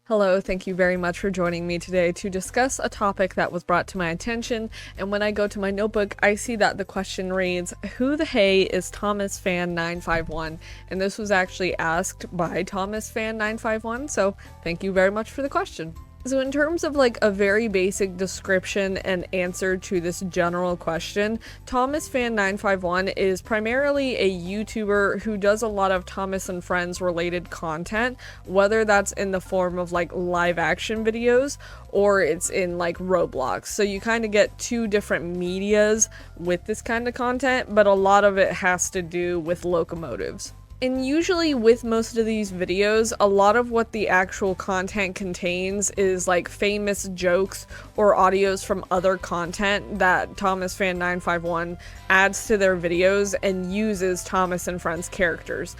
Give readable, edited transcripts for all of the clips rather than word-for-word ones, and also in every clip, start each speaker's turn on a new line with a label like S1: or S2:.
S1: Hello, thank you very much for joining me today to discuss a topic that was brought to my attention, and when I go to my notebook, I see that the question reads, "Who the hey is Thomasfan951?" And this was actually asked by Thomasfan951, so thank you very much for the question. So in terms of like a very basic description and answer to this general question, Thomasfan951 is primarily a YouTuber who does a lot of Thomas and Friends related content, whether that's in the form of like live action videos or it's in like Roblox. So you kind of get two different medias with this kind of content, but a lot of it has to do with locomotives. And usually with most of these videos, a lot of what the actual content contains is like famous jokes or audios from other content that Thomasfan951 adds to their videos and uses Thomas and Friends characters.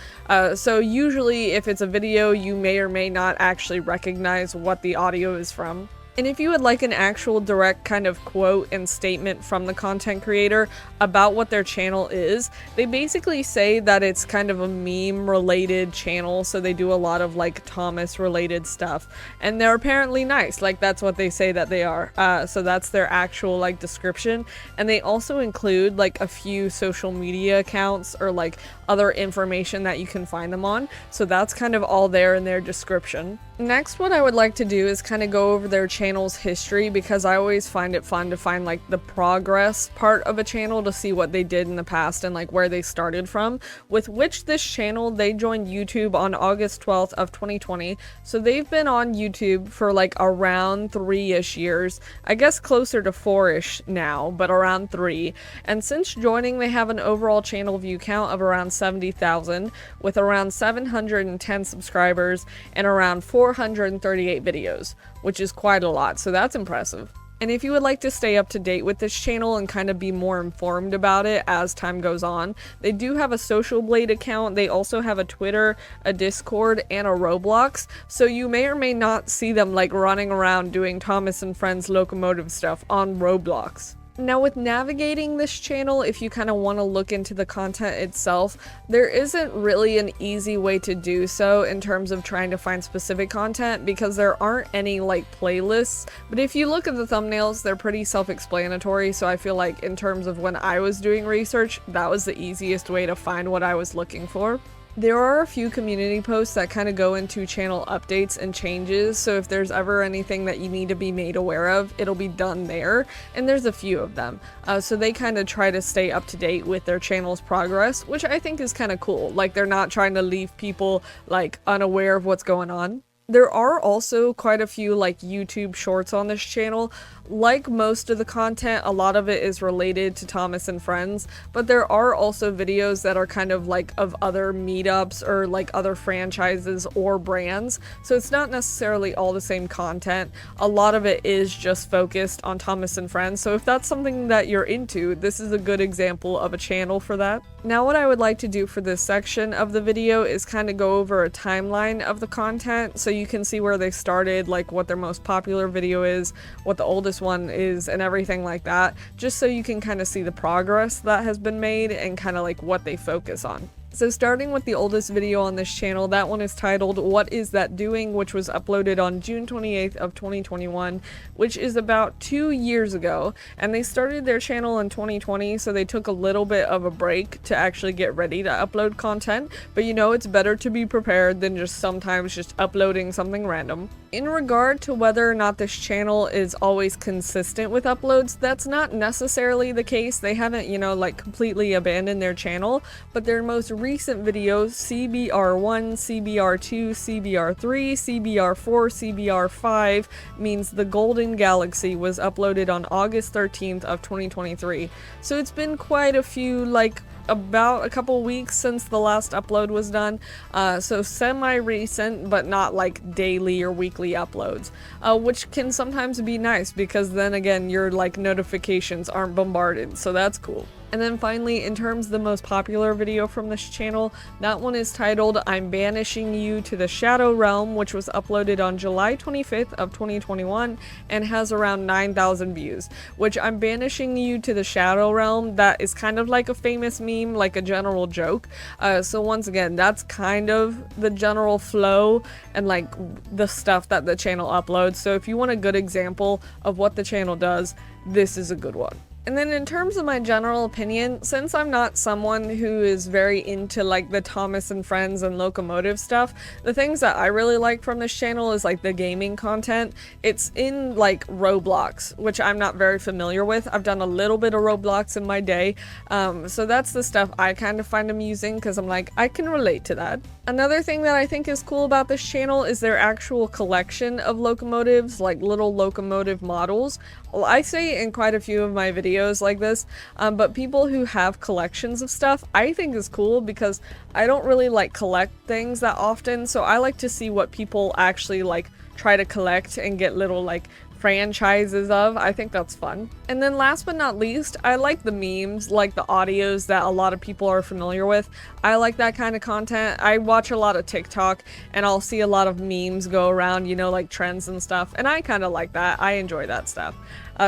S1: So usually if it's a video, you may or may not actually recognize what the audio is from. And if you would like an actual direct kind of quote and statement from the content creator about what their channel is, they basically say that it's kind of a meme related channel, so they do a lot of like Thomas related stuff. And they're apparently nice, like that's what they say that they are. So that's their actual like description. And they also include like a few social media accounts or like other information that you can find them on. So that's kind of all there in their description. Next, what I would like to do is kind of go over their channel's history, because I always find it fun to find like the progress part of a channel to see what they did in the past and like where they started from, with which this channel, they joined YouTube on August 12th of 2020. So they've been on YouTube for like around 3-ish years, I guess closer to 4-ish now, but around 3. And since joining, they have an overall channel view count of around 70,000 with around 710 subscribers and around 438 videos, which is quite a lot, so that's impressive. And if you would like to stay up to date with this channel and kind of be more informed about it as time goes on, they do have a Social Blade account, they also have a Twitter, a Discord, and a Roblox, so you may or may not see them like running around doing Thomas and Friends locomotive stuff on Roblox. Now with navigating this channel, if you kind of want to look into the content itself, there isn't really an easy way to do so in terms of trying to find specific content, because there aren't any like playlists. But if you look at the thumbnails, they're pretty self-explanatory, so I feel like in terms of when I was doing research, that was the easiest way to find what I was looking for. There are a few community posts that kind of go into channel updates and changes, so if there's ever anything that you need to be made aware of, it'll be done there, and there's a few of them. So they kind of try to stay up to date with their channel's progress, which I think is kind of cool. Like, they're not trying to leave people like unaware of what's going on. There are also quite a few like YouTube shorts on this channel. Like most of the content, a lot of it is related to Thomas and Friends, but there are also videos that are kind of like of other meetups or like other franchises or brands. So it's not necessarily all the same content. A lot of it is just focused on Thomas and Friends. So if that's something that you're into, this is a good example of a channel for that. Now what I would like to do for this section of the video is kind of go over a timeline of the content, so you can see where they started, like what their most popular video is, what the oldest one is, and everything like that, just so you can kind of see the progress that has been made and kind of like what they focus on. So starting with the oldest video on this channel, that one is titled "What Is That Doing?", which was uploaded on June 28th of 2021, which is about 2 years ago. And they started their channel in 2020, so they took a little bit of a break to actually get ready to upload content. But you know, it's better to be prepared than just sometimes just uploading something random. In regard to whether or not this channel is always consistent with uploads, that's not necessarily the case. They haven't, you know, like completely abandoned their channel, but their most recent videos, CBR1, CBR2, CBR3, CBR4, CBR5, means the Golden Galaxy, was uploaded on August 13th of 2023. So it's been quite a few, like about a couple weeks since the last upload was done, so semi-recent, but not like daily or weekly uploads, which can sometimes be nice, because then again your like notifications aren't bombarded, so that's cool. And then finally, in terms of the most popular video from this channel, that one is titled "I'm Banishing You to the Shadow Realm," which was uploaded on July 25th of 2021 and has around 9,000 views. Which "I'm banishing you to the Shadow Realm," that is kind of like a famous meme, like a general joke. So once again, that's kind of the general flow and like the stuff that the channel uploads. So if you want a good example of what the channel does, this is a good one. And then in terms of my general opinion, since I'm not someone who is very into like the Thomas and Friends and locomotive stuff, the things that I really like from this channel is like the gaming content. It's in like Roblox, which I'm not very familiar with. I've done a little bit of Roblox in my day, so that's the stuff I kind of find amusing because I'm like, I can relate to that. Another thing that I think is cool about this channel is their actual collection of locomotives, like little locomotive models. Well, I say in quite a few of my videos like this, but people who have collections of stuff, I think is cool because I don't really like collect things that often, so I like to see what people actually like try to collect and get little like franchises of. I think that's fun. And then last but not least, I like the memes, like the audios that a lot of people are familiar with. I like that kind of content. I watch a lot of TikTok and I'll see a lot of memes go around, you know, like trends and stuff, and I kind of like that. I enjoy that stuff.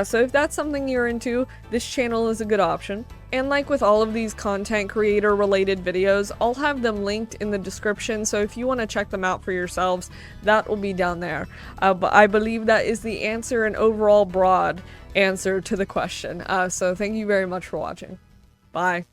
S1: So if that's something you're into, this channel is a good option. And like with all of these content creator related videos, I'll have them linked in the description, so if you want to check them out for yourselves, that will be down there. But I believe that is the answer and overall broad answer to the question. So thank you very much for watching. Bye.